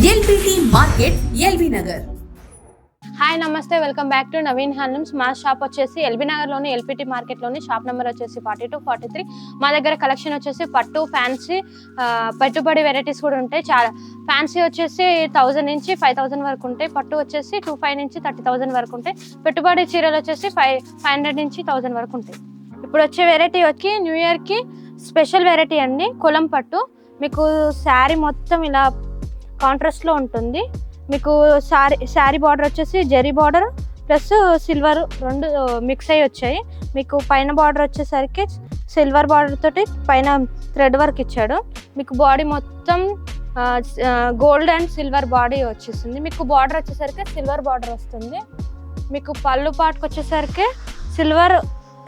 LBT market LB Nagar. Hi నమస్తే, welcome back to Naveen handlooms. మా shop వచ్చేసి ఎల్బీ నగర్లోని ఎల్పిటి మార్కెట్లోని షాప్ నెంబర్ వచ్చేసి 42, 43. మా దగ్గర కలెక్షన్ వచ్చేసి పట్టు, ఫ్యాన్సీ, పెట్టుబడి వెరైటీస్ కూడా ఉంటాయి. చాలా ఫ్యాన్సీ వచ్చేసి 1000 నుంచి 5000 వరకు ఉంటాయి. పట్టు వచ్చేసి 25 నుంచి 30,000 వరకు ఉంటాయి. పెట్టుబడి చీరలు వచ్చేసి 500 నుంచి 1000 వరకు ఉంటాయి. ఇప్పుడు వచ్చే వెరైటీ వచ్చి న్యూ ఇయర్కి స్పెషల్ వెరైటీ అండి, కొలం పట్టు. మీకు శారీ మొత్తం ఇలా కాంట్రాస్ట్లో ఉంటుంది. మీకు శారీ బార్డర్ వచ్చేసి జరీ బార్డర్ ప్లస్ సిల్వర్ రెండు మిక్స్ అయ్యి వచ్చాయి. మీకు పైన బార్డర్ వచ్చేసరికి సిల్వర్ బార్డర్ తోటి పైన థ్రెడ్ వర్క్ ఇచ్చాడు. మీకు బాడీ మొత్తం గోల్డ్ అండ్ సిల్వర్ బాడీ వచ్చేసింది. మీకు బార్డర్ వచ్చేసరికి సిల్వర్ బార్డర్ వస్తుంది. మీకు పళ్ళు పాటుకు వచ్చేసరికి సిల్వర్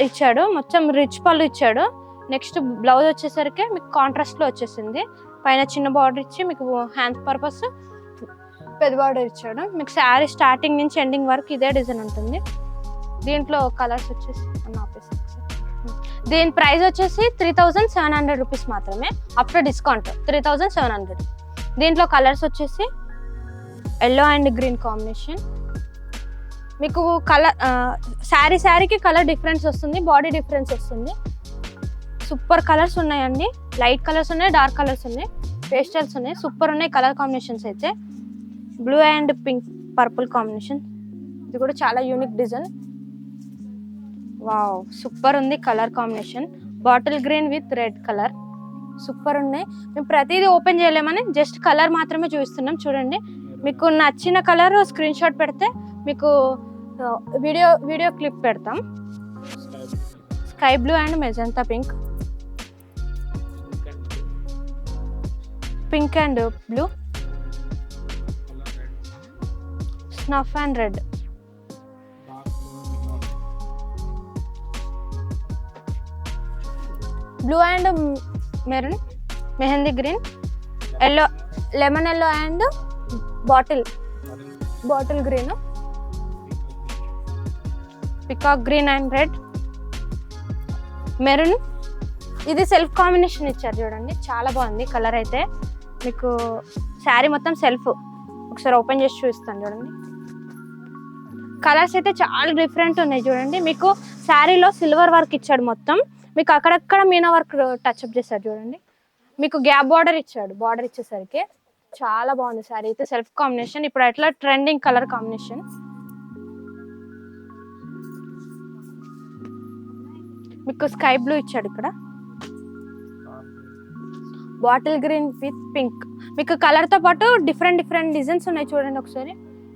ఇచ్చాడు, మొత్తం రిచ్ పళ్ళు ఇచ్చాడు. నెక్స్ట్ బ్లౌజ్ వచ్చేసరికి మీకు కాంట్రాస్ట్లో వచ్చేసింది. పైన చిన్న బార్డర్ ఇచ్చి మీకు హ్యాండ్ పర్పస్ పెద్ద బార్డర్ ఇచ్చాడు. మీకు శారీ స్టార్టింగ్ నుంచి ఎండింగ్ వరకు ఇదే డిజైన్ ఉంటుంది. దీంట్లో కలర్స్ వచ్చేసి దీని ప్రైస్ వచ్చేసి 3700 రూపీస్ మాత్రమే, ఆఫ్టర్ డిస్కౌంట్ 3700. దీంట్లో కలర్స్ వచ్చేసి ఎల్లో అండ్ గ్రీన్ కాంబినేషన్. మీకు కలర్ శారీకి కలర్ డిఫరెన్స్ వస్తుంది, బాడీ డిఫరెన్స్ వస్తుంది. సూపర్ కలర్స్ ఉన్నాయండి, లైట్ కలర్స్ ఉన్నాయి, డార్క్ కలర్స్ ఉన్నాయి, పేస్టల్స్ ఉన్నాయి. సూపర్ ఉన్నాయి కలర్ కాంబినేషన్స్ అయితే. Blue and pink purple combination, ఇది కూడా చాలా యూనిక్ డిజైన్. వావ్, సూపర్ ఉంది colour combination. Bottle green with red colour, super ఉన్నాయి. మేము ప్రతిదీ ఓపెన్ చేయలేమని జస్ట్ కలర్ మాత్రమే చూపిస్తున్నాం. చూడండి, మీకు నచ్చిన కలర్ స్క్రీన్ షాట్ పెడితే మీకు వీడియో క్లిప్ పెడతాం. Sky blue and magenta pink, pink and blue, snuff and red, blue and maroon, mehndi green, yellow, lemon yellow and bottle green, peacock green and red, maroon. ఇది self combination ఇచ్చారు చూడండి, చాలా బాగుంది colour అయితే. మీకు శారీ మొత్తం self, ఒకసారి ఓపెన్ చేసి చూపిస్తాను చూడండి. కలర్స్ అయితే చాలా డిఫరెంట్ ఉన్నాయి చూడండి. మీకు శారీలో సిల్వర్ వర్క్ ఇచ్చాడు మొత్తం, మీకు అక్కడక్కడ మీనా వర్క్ టచ్అప్ చేశాడు చూడండి. మీకు గ్యాప్ బార్డర్ ఇచ్చాడు, బార్డర్ ఇచ్చేసరికి చాలా బాగుంది శారీ అయితే. సెల్ఫ్ కాంబినేషన్ ఇప్పుడు ఎట్లా ట్రెండింగ్ కలర్ కాంబినేషన్. మీకు స్కై బ్లూ ఇచ్చాడు, ఇక్కడ బాటిల్ గ్రీన్ విత్ పింక్. మీకు కలర్ తో పాటు డిఫరెంట్ డిజైన్స్ ఉన్నాయి చూడండి, ఒకసారి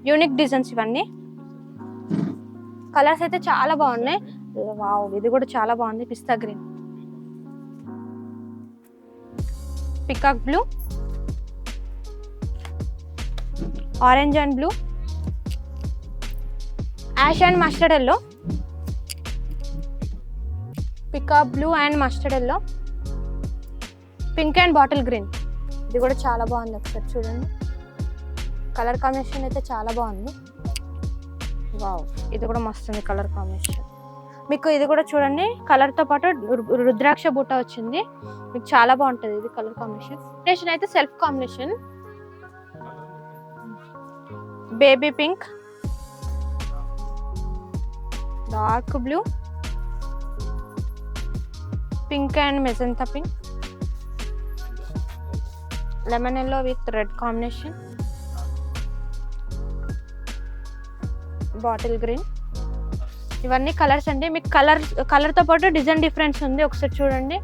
యూనిక్ డిజైన్స్ ఇవన్నీ. కలర్స్ అయితే చాలా బాగున్నాయి. వావ్, ఇది కూడా చాలా బాగుంది. Pista green, peacock blue, orange and blue, ash and mustard yellow, peacock blue and mustard yellow, pink and bottle green. ఇది కూడా చాలా బాగుంది, ఒకసారి చూడండి. కలర్ కాంబినేషన్ అయితే చాలా బాగుంది. వావ్, ఇది కూడా మస్తు ఉంది కలర్ కాంబినేషన్. మీకు ఇది కూడా చూడండి, కలర్తో పాటు రుద్రాక్ష బూట వచ్చింది. మీకు చాలా బాగుంటుంది ఇది కలర్ కాంబినేషన్ అయితే. Self combination baby pink, dark blue, pink and magenta pink, lemon yellow with red combination, bottle green. ఇవన్నీ కలర్స్ అండి. మీకు కలర్తో పాటు డిజైన్ డిఫరెన్స్ ఉంది, ఒకసారి చూడండి.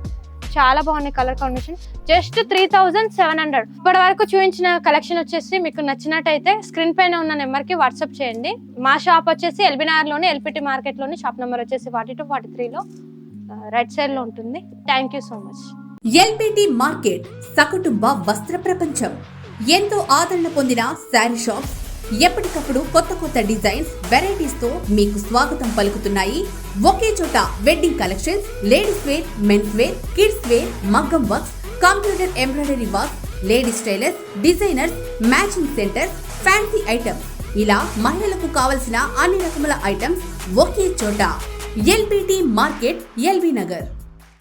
చాలా బాగున్నాయి కలర్ కాంబినేషన్. జస్ట్ 3700. ఇప్పటి వరకు చూపించిన కలెక్షన్ వచ్చేసి మీకు నచ్చినట్టయితే స్క్రీన్ పైన ఉన్న నెంబర్కి వాట్సాప్ చేయండి. మా షాప్ వచ్చేసి ఎల్బీ నగర్లోని ఎల్పిటి మార్కెట్లోని షాప్ నెంబర్ వచ్చేసి 42, 43లో రైట్ సైడ్లో ఉంటుంది. Thank you so much. LBT market సకుటుంబ వస్త్ర ప్రపంచం. ఎంతో ఆదరణ పొందిన శారీ షాప్స్ ఎప్పటికప్పుడు కొత్త డిజైన్స్, వెరైటీస్ తో మీకు స్వాగతం పలుకుతున్నాయి. ఒకే చోట wedding collections, ladies wear, men's wear, kids wear, మగ్గం works, computer embroidery work, ladies tailors, designers, matching centre, fancy items, ఇలా మహిళలకు కావలసిన అన్ని రకముల ఐటమ్స్ ఒకే చోట. LBT market LB Nagar.